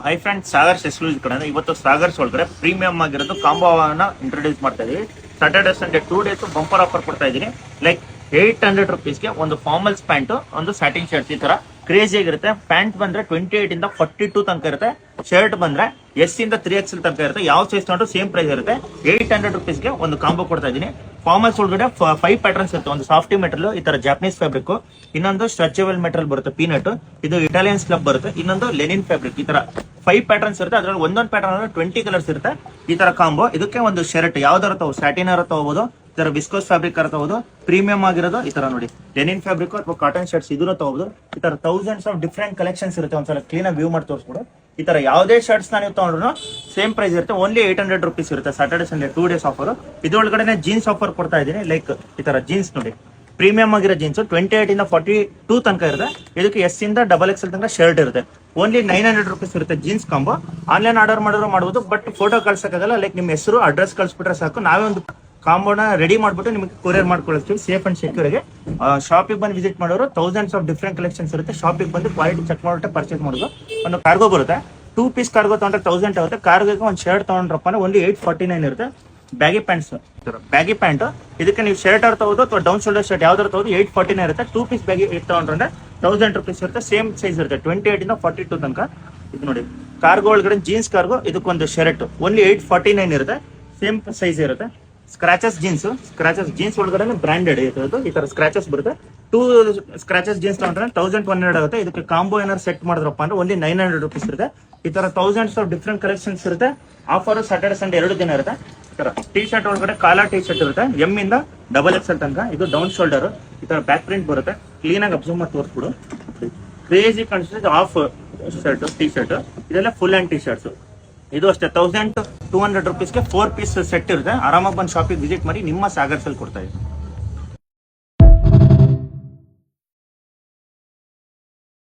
Hi friends, ಸಾಗರ್ಸ್ exclusive ಕಡೆ ಇವತ್ತು ಸಾಗರ್ಸ್ ಒಳಗಡೆ ಪ್ರೀಮಿಯಂ ಆಗಿರೋದು ಕಾಂಬೋವನ್ನ ಇಂಟ್ರೊಡ್ಯೂಸ್ ಮಾಡ್ತಾ ಇದೀವಿ. Saturday Sunday 2 days bumper offer ಕೊಡ್ತಾ ಇದೀನಿ. ಲೈಕ್ 800 ರುಪೀಸ್ಗೆ ಒಂದು ಫಾರ್ಮಲ್ಸ್ ಪ್ಯಾಂಟ್, ಒಂದು ಸ್ಯಾಟಿನ್ ಶರ್ಟ್ ಈ ತರ ಕ್ರೇಜಿ ಆಗಿರುತ್ತೆ. ಪ್ಯಾಂಟ್ ಬಂದ್ರೆ 28 ಇಂದ 42 ತನಕ ಇರುತ್ತೆ. ಶರ್ಟ್ ಬಂದ್ರೆ S ಇಂದ 3XL ತನಕ ಇರುತ್ತೆ. ಯಾವ ಸೈಜ್ ತಗೊಂಡ್ರು ಸೇಮ್ ಪ್ರೈಸ್ ಇರುತ್ತೆ. 800 ರುಪೀಸ್ಗೆ ಒಂದು ಕಾಂಬೋ ಕೊಡ್ತಾ ಇದೀನಿ. ಫಾರ್ಮಲ್ಸ್ ಒಳಗಡೆ 5 ಪ್ಯಾಟರ್ನ್ಸ್ ಇರುತ್ತೆ. ಒಂದು ಸಾಫ್ಟಿ ಮೆಟೀರಿಯಲ್, ಈ ತರ ಜಾಪನೀಸ್ ಫ್ಯಾಬ್ರಿಕ್, ಇನ್ನೊಂದು ಸ್ಟ್ರೆಚಬಲ್ ಮೆಟೀರಿಯಲ್ ಬರುತ್ತೆ ಪೀನಟ್, ಇದು ಇಟಾಲಿಯನ್ ಸ್ಲಬ್ ಬರುತ್ತೆ, ಇನ್ನೊಂದು ಲೆನಿನ್ ಫ್ಯಾಬ್ರಿಕ್. ಈ ತರ 5 ಪ್ಯಾಟರ್ನ್ಸ್ ಇರುತ್ತೆ. ಅದ್ರಲ್ಲಿ ಒಂದೊಂದು ಪ್ಯಾಟರ್ನ್ 20 ಕಲರ್ಸ್ ಇರುತ್ತೆ. ಈ ತರ ಕಾಂಬೋ. ಇದಕ್ಕೆ ಒಂದು ಶರ್ಟ್ ಯಾವ್ದಾರ ತಗೋ, ಸ್ಯಾಟಿನ್ ತಗೋಬಹುದು, ಈ ತರ ವಿಸ್ಕೋಸ್ ಫ್ಯಾಬ್ರಿಕ್ ತಗೋಬಹುದು. ಪ್ರೀಮಿಯಂ ಆಗಿರೋದು ಈ ತರ ನೋಡಿ ಲೆನಿನ್ ಫ್ಯಾಬ್ರಿಕ್ ಅಥವಾ ಕಾಟನ್ ಶರ್ಟ್ಸ್ ಇದನ್ನು ತಗೋಬಹುದು. ಈ ತರ ಥೌಸಂಡ್ಸ್ ಆಫ್ ಡಿಫ್ರೆಂಟ್ ಕಲೆಕ್ಷನ್ಸ್ ಇರುತ್ತೆ. ಒಂದ್ಸಲ ಕ್ಲೀನ್ ಆಗಿ ವ್ಯೂ ಮಾಡಿ ತೋರಿಸ್ಬಿಡು. ಈ ತರ ಯಾವುದೇ ಶರ್ಟ್ಸ್ ನೀವು ತಗೊಂಡ್ರು ಸೇಮ್ ಪ್ರೈಸ್ ಇರುತ್ತೆ. ಓನ್ಲಿ 800 ರುಪೀಸ್ ಇರುತ್ತೆ. Saturday Sunday 2 days offer. ಇದ್ರೊಳಗಡೆ ಜೀನ್ಸ್ ಆಫರ್ ಕೊಡ್ತಾ ಇದೀನಿ. ಲೈಕ್ ಈ ತರ ಜೀನ್ಸ್ ನೋಡಿ, ಪ್ರೀಮಿಯಂ ಆಗಿರೋ ಜೀನ್ಸ್ 28 ಇಂದ 42 ತನಕ ಇರುತ್ತೆ. ಇದಕ್ಕೆ S ಇಂದ XXL ತನಕ ಶರ್ಟ್ ಇರುತ್ತೆ. ಓನ್ಲಿ 900 ರುಪೀಸ್ ಇರುತ್ತೆ ಜೀನ್ಸ್ ಕಾಂಬೋ. ಆನ್ಲೈನ್ ಆರ್ಡರ್ ಮಾಡಿದ್ರು ಮಾಡಬಹುದು, ಬಟ್ ಫೋಟೋ ಕಳ್ಸಕ್ಕಾಗಲ್ಲ. ಲೈಕ್ ನಿಮ್ಮ ಹೆಸರು ಅಡ್ರೆಸ್ ಕಳ್ಸಿಬಿಟ್ರೆ ಸಾಕು, ನಾವೇ ಒಂದು ಕಾಂಬೋನ ರೆಡಿ ಮಾಡ್ಬಿಟ್ಟು ನಿಮಗೆ ಕೊರಿಯರ್ ಮಾಡ್ಕೊಳ್ತೀವಿ ಸೇಫ್ ಅಂಡ್ ಸೆಕ್ಯೂರ್ ಗೆ. ಶಾಪಿಗೆ ಬಂದು ವಿಸಿಟ್ ಮಾಡೋರು ಥೌಸಂಡ್ಸ್ ಆಫ್ ಡಿಫ್ರೆಂಟ್ ಕಲೆಕ್ಷನ್ಸ್ ಇರುತ್ತೆ. ಶಾಪಿಗೆ ಬಂದು ಕ್ವಾಲಿಟಿ ಚೆಕ್ ಮಾಡಿಬಿಟ್ಟು ಪರ್ಚೇಸ್ ಮಾಡೋದು. ಒಂದು ಕಾರ್ಗೋ ಬರುತ್ತೆ, 2 ಪೀಸ್ ಕಾರ್ಗೋ ತಗೊಂಡ್ರೆ 1000 ಆಗುತ್ತೆ. ಕಾರ್ಗೋಗೆ ಒಂದು ಶರ್ಟ್ ತಗೊಂಡ್ರಪ್ಪ ಓನ್ಲಿ 849 ಇರುತ್ತೆ. ಬ್ಯಾಗಿ ಪ್ಯಾಂಟ್ಸ್, ಬ್ಯಾಗಿ ಪ್ಯಾಂಟ್, ಇದಕ್ಕೆ ನೀವು ಶರ್ಟ್ ತಗೋದು ಅಥವಾ ಡೌನ್ ಶೋಲ್ಡರ್ ಶರ್ಟ್ ಯಾವ್ದಾರು ತಗೋದು 849 ಇರುತ್ತೆ. 2 ಪೀಸ್ ಬ್ಯಾಗಿ ತಗೊಂಡ್ರೆ 1000 ರುಪೀಸ್ ಇರುತ್ತೆ. ಸೇಮ್ ಸೈಜ್ ಇರುತ್ತೆ 28 ಇಂದ 42 ತನಕ. ಇದು ನೋಡಿ ಕಾರ್ಗೋ ಒಳಗಡೆ ಜೀನ್ಸ್ ಕಾರ್ಗೋ, ಇದಕ್ಕೊಂದು ಶರ್ಟ್ ಓನ್ಲಿ 849 ಇರುತ್ತೆ. ಸೇಮ್ ಸೈಜ್ ಇರುತ್ತೆ. ಸ್ಕ್ರಾಚಸ್ ಜೀನ್ಸ್ ಒಳಗಡೆ ಬ್ರಾಂಡೆಡ್ ಇರುತ್ತೆ. ಈ ತರ ಸ್ಕ್ರಾಚಸ್ ಬರುತ್ತೆ. 2 ಸ್ಕ್ರಾಚಸ್ ಜೀನ್ಸ್ ತಗೊಂಡ್ರೆ 1100 ಆಗುತ್ತೆ. ಇದಕ್ಕೆ ಕಾಂಬೋ ಏನಾದ್ರು ಸೆಟ್ ಮಾಡಿದ್ರಪ್ಪ ಅಂದ್ರೆ ಓನ್ಲಿ 900 ರುಪೀಸ್ ಇರುತ್ತೆ. ಈ ತರ ಥೌಸಂಡ್ಸ್ ಆಫ್ ಡಿಫ್ರೆಂಟ್ ಕಲೆಕ್ಷನ್ಸ್ ಇರುತ್ತೆ. ಆಫರ್ ಸಾಟರ್ಡೆ ಸಂಡೇ 2 ದಿನ ಇರುತ್ತೆ. ಈ ತರ ಟಿ ಶರ್ಟ್ ಒಳಗಡೆ ಕಾಲರ್ ಟಿ ಶರ್ಟ್ ಇರುತ್ತೆ, M ಇಂದ XXL ತನಕ. ಇದು ಡೌನ್ ಶೋಲ್ಡರ್, ಈ ತರ ಬ್ಯಾಕ್ ಪ್ರಿಂಟ್ ಬರುತ್ತೆ. ಕ್ಲೀನ್ ಆಗಿ ಅಬ್ಸರ್ವ್ ಮಾಡಿ ತೋರಿಸ್ಬಿಡು. ಕ್ರೇಜಿ ಕಾಣಿಸುತ್ತೆ. ಆಫ್ ಶರ್ಟ್, ಟಿ ಶರ್ಟ್, ಇದೆಲ್ಲ ಫುಲ್ ಹ್ಯಾಂಡ್ ಟಿ ಶರ್ಟ್ಸ್. ಇದು ಅಷ್ಟೇ 1200 ರುಪೀಸ್ಗೆ 4 ಪೀಸ್ ಸೆಟ್ ಇರುತ್ತೆ. ಆರಾಮಾಗಿ ಬಂದು ಶಾಪಿಗೆ ವಿಸಿಟ್ ಮಾಡಿ. ನಿಮ್ಮ ಸಾಗರ್ಸಲ್ಲಿ ಕೊಡ್ತಾ ಇದೆ.